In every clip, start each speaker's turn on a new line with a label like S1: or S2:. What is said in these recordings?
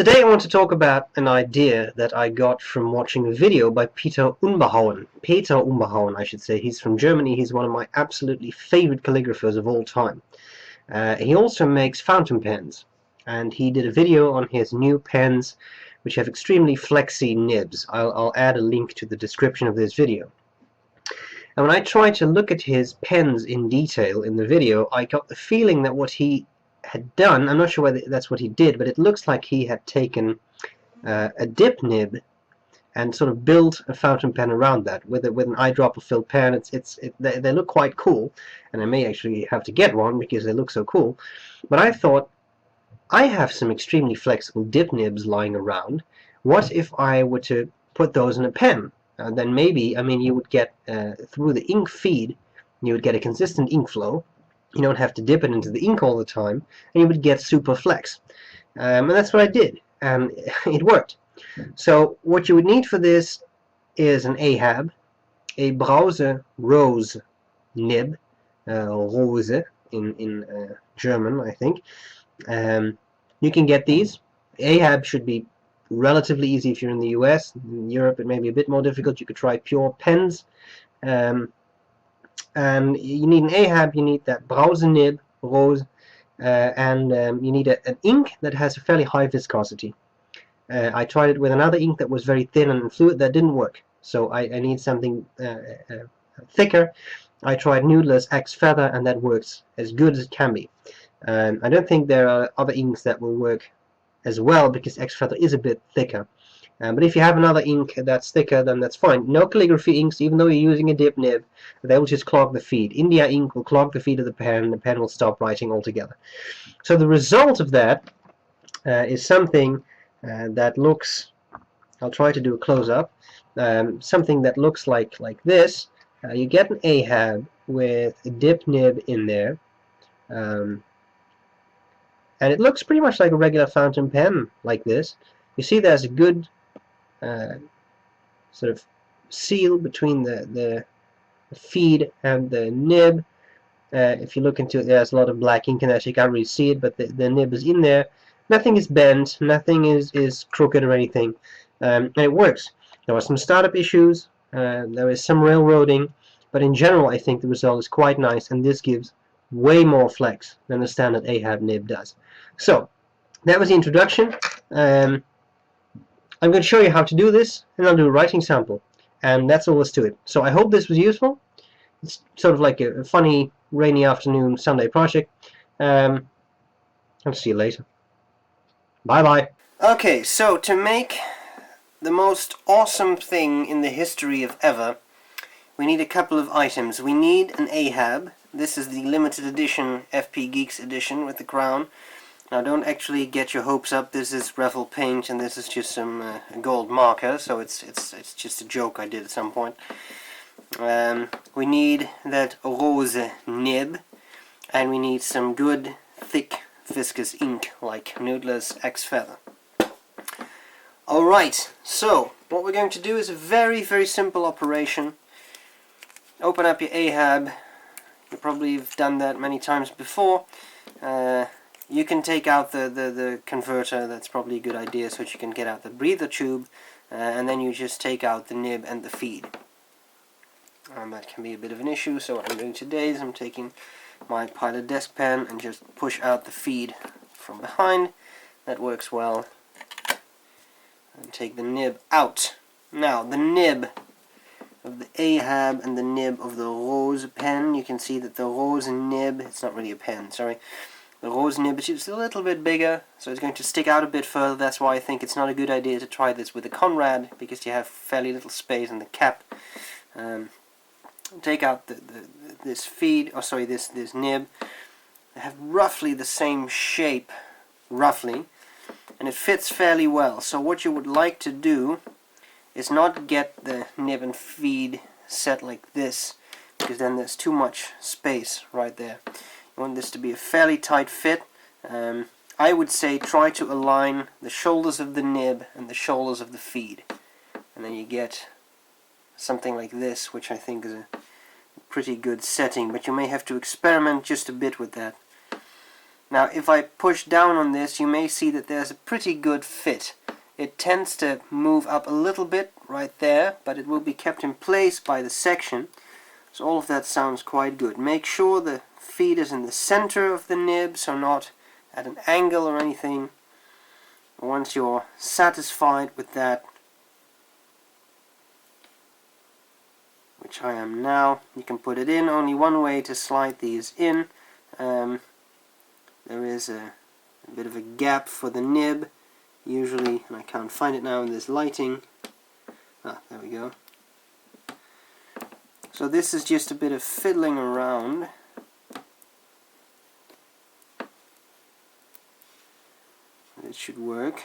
S1: Today I want to talk about an idea that I got from watching a video by Peter Unbehauen, I should say. He's from Germany. He's one of my absolutely favorite calligraphers of all time. He also makes fountain pens, and he did a video on his new pens, which have extremely flexy nibs. I'll add a link to the description of this video. And when I tried to look at his pens in detail in the video, I got the feeling that what he had done, I'm not sure whether that's what he did, but it looks like he had taken a dip nib and sort of built a fountain pen around that with an eyedropper filled pen. They look quite cool, and I may actually have to get one because they look so cool. But I thought, I have some extremely flexible dip nibs lying around. What if I were to put those in a pen? Then maybe, I mean, you would get through the ink feed, you would get a consistent ink flow. You don't have to dip it into the ink all the time, and you would get super flex. And that's what I did, and it worked. So what you would need for this is an AHAB, a Brause Rose nib, Rose in German, I think. You can get these. AHAB should be relatively easy if you're in the US. In Europe it may be a bit more difficult. You could try pure pens. And you need an AHAB, you need that Brause nib, Rose, and you need an ink that has a fairly high viscosity. I tried it with another ink that was very thin and fluid. That didn't work, so I need something thicker. I tried Noodler's X Feather, and that works as good as it can be. I don't think there are other inks that will work as well, because X Feather is a bit thicker. But if you have another ink that's thicker, then that's fine. No calligraphy inks, even though you're using a dip nib, they will just clog the feed. India ink will clog the feed of the pen, and the pen will stop writing altogether. So the result of that is something that looks, I'll try to do a close-up, something that looks like this. You get an AHAB with a dip nib in there, and it looks pretty much like a regular fountain pen, like this. You see there's a good sort of seal between the feed and the nib. If you look into it, there's a lot of black ink in there, so you can't really see it, but the nib is in there. Nothing is bent, nothing is crooked or anything, and it works. There are some startup issues, there is some railroading, but in general I think the result is quite nice, and this gives way more flex than the standard AHAB nib does. So that was the introduction. I'm going to show you how to do this, and I'll do a writing sample, and that's all there's to it. So I hope this was useful. It's sort of like a funny rainy afternoon Sunday project. I'll see you later. Bye bye. Okay, so to make the most awesome thing in the history of ever, we need a couple of items. We need an AHAB. This is the limited edition FP Geeks edition with the crown. Now don't actually get your hopes up. This is Revel paint, and this is just some gold marker, so it's just a joke I did at some point. We need that Rose nib, and we need some good thick viscous ink like Noodler's X Feather. Alright, so what we're going to do is a very simple operation. Open up your AHAB. You probably have done that many times before. You can take out the converter. That's probably a good idea, so that you can get out the breather tube, and then you just take out the nib and the feed. That can be a bit of an issue, so what I'm doing today is I'm taking my Pilot desk pen and just push out the feed from behind. That works well. And take the nib out. Now the nib of the AHAB and the nib of the Rose pen, you can see that the Rose nib, it's not really a pen, sorry. The Rose nib is just a little bit bigger, so it's going to stick out a bit further. That's why I think it's not a good idea to try this with a Conrad, because you have fairly little space in the cap. Take out this feed, or sorry, this nib. They have roughly the same shape, roughly, and it fits fairly well. So what you would like to do is not get the nib and feed set like this, because then there's too much space right there. You want this to be a fairly tight fit. I would say try to align the shoulders of the nib and the shoulders of the feed, and then you get something like this, which I think is a pretty good setting, but you may have to experiment just a bit with that. Now if I push down on this, you may see that there's a pretty good fit. It tends to move up a little bit right there, but it will be kept in place by the section. So all of that sounds quite good. Make sure the feed is in the center of the nib, so not at an angle or anything. Once you're satisfied with that, which I am now, you can put it in. Only one way to slide these in. There is a bit of a gap for the nib, usually, and I can't find it now in this lighting. Ah, there we go. So this is just a bit of fiddling around. It should work.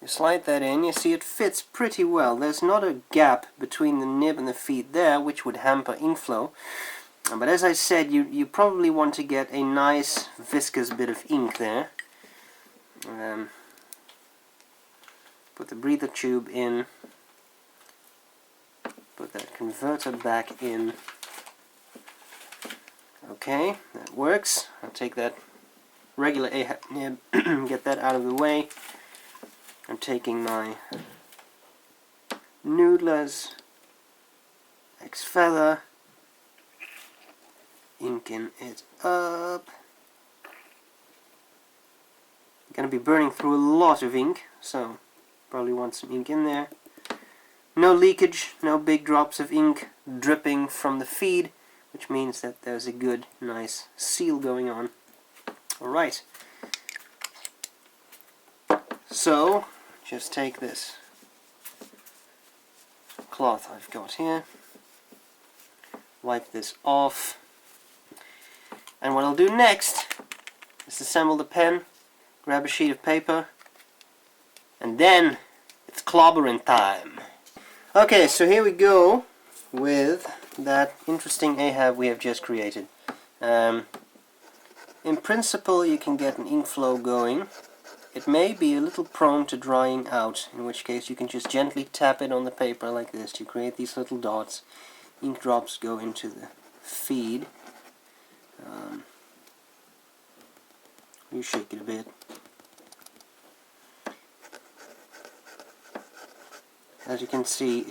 S1: You slide that in, you see it fits pretty well. There's not a gap between the nib and the feed there, which would hamper inflow. But as I said, you probably want to get a nice viscous bit of ink there. Put the breather tube in. Put that converter back in. Okay, that works. I'll take that regular A nib, get that out of the way. I'm taking my Noodler's X Feather, inking it up. I'm going to be burning through a lot of ink, so probably want some ink in there. No leakage, no big drops of ink dripping from the feed, which means that there's a good, nice seal going on. Alright, so just take this cloth I've got here, wipe this off, and what I'll do next is assemble the pen, grab a sheet of paper, and then it's clobbering time. Okay, so here we go with that interesting AHAB we have just created. In principle you can get an ink flow going. It may be a little prone to drying out, in which case you can just gently tap it on the paper like this to create these little dots. Ink drops go into the feed. You shake it a bit. As you can see,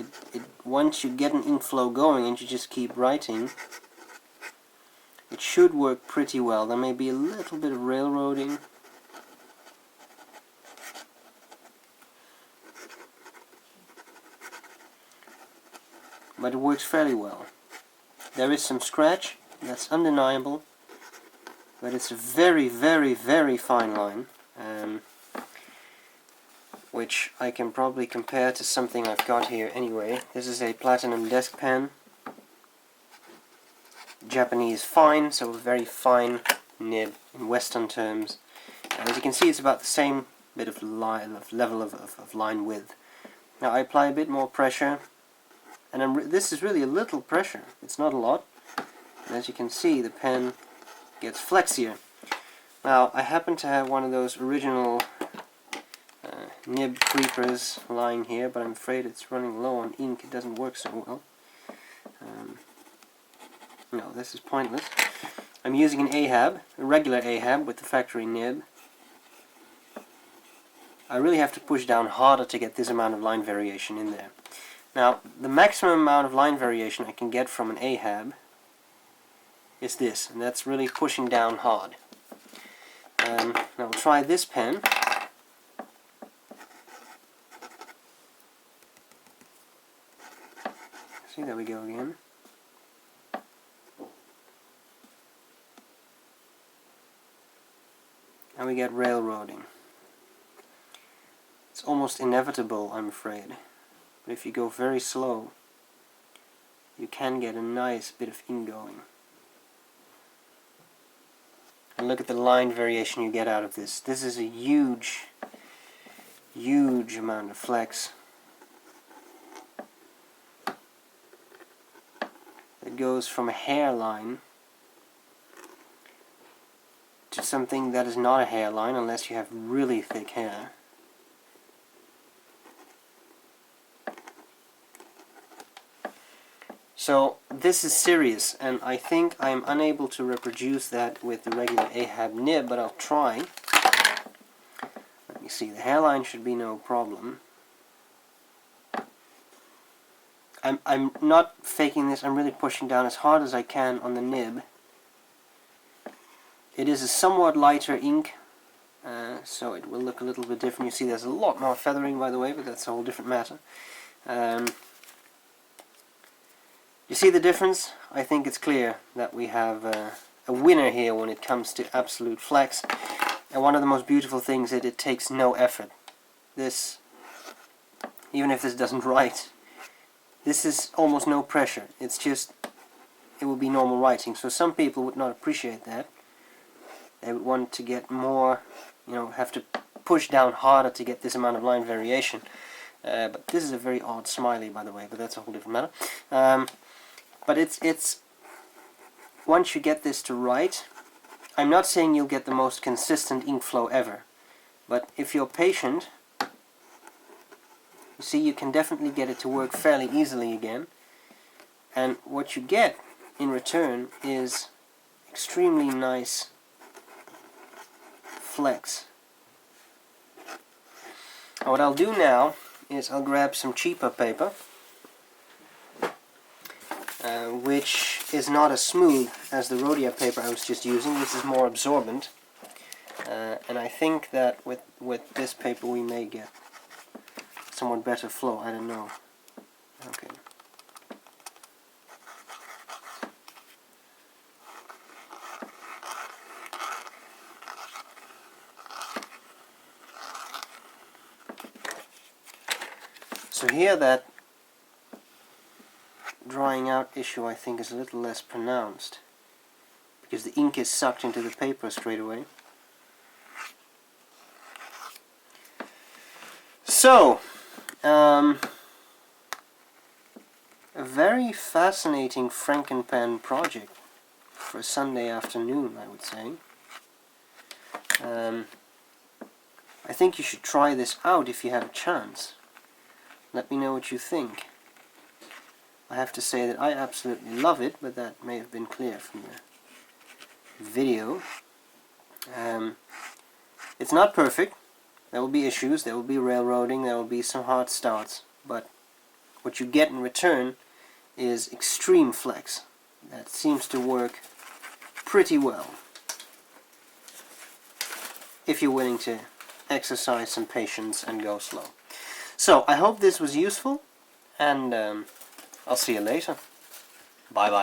S1: once you get an ink flow going and you just keep writing, it should work pretty well. There may be a little bit of railroading. But it works fairly well. There is some scratch, that's undeniable, but it's a very, very, very fine line, which I can probably compare to something I've got here anyway. This is a platinum desk pen, Japanese fine, so a very fine nib in Western terms. And as you can see, it's about the same bit of level of line width. Now I apply a bit more pressure, and this is really a little pressure, it's not a lot. And as you can see, the pen gets flexier. Now I happen to have one of those original nib creepers lying here, but I'm afraid it's running low on ink. It doesn't work so well. No, this is pointless. I'm using an AHAB, a regular AHAB with the factory nib. I really have to push down harder to get this amount of line variation in there. Now, the maximum amount of line variation I can get from an AHAB is this, and that's really pushing down hard. Now we'll try this pen. See, there we go again. And we get railroading. It's almost inevitable, I'm afraid. But if you go very slow, you can get a nice bit of ink going. And look at the line variation you get out of this. This is a huge, huge amount of flex. It goes from a hairline to something that is not a hairline unless you have really thick hair. So this is serious, and I think I'm unable to reproduce that with the regular Ahab nib, but I'll try. Let me see, the hairline should be no problem. I'm not faking this, I'm really pushing down as hard as I can on the nib. It is a somewhat lighter ink, so it will look a little bit different. You see there's a lot more feathering, by the way, but that's a whole different matter. You see the difference? I think it's clear that we have a winner here when it comes to absolute flex. And one of the most beautiful things is that it takes no effort. This, even if this doesn't write, this is almost no pressure. It's just, it will be normal writing. So some people would not appreciate that. They would want to get more, you know, have to push down harder to get this amount of line variation. But this is a very odd smiley, by the way, but that's a whole different matter. But it's once you get this to write, I'm not saying you'll get the most consistent ink flow ever, but if you're patient, you see you can definitely get it to work fairly easily again, and what you get in return is extremely nice flex. And what I'll do now is I'll grab some cheaper paper, which is not as smooth as the Rhodia paper I was just using. This is more absorbent, and I think that with this paper we may get somewhat better flow. I don't know. Okay. So here that drying out issue I think is a little less pronounced because the ink is sucked into the paper straight away. So a very fascinating Frankenpan project for a Sunday afternoon, I would say. I think you should try this out if you have a chance. Let me know what you think. I have to say that I absolutely love it, but that may have been clear from the video. It's not perfect. There will be issues, there will be railroading, there will be some hard starts, but what you get in return is extreme flex. That seems to work pretty well if you're willing to exercise some patience and go slow. So I hope this was useful, and I'll see you later. Bye bye.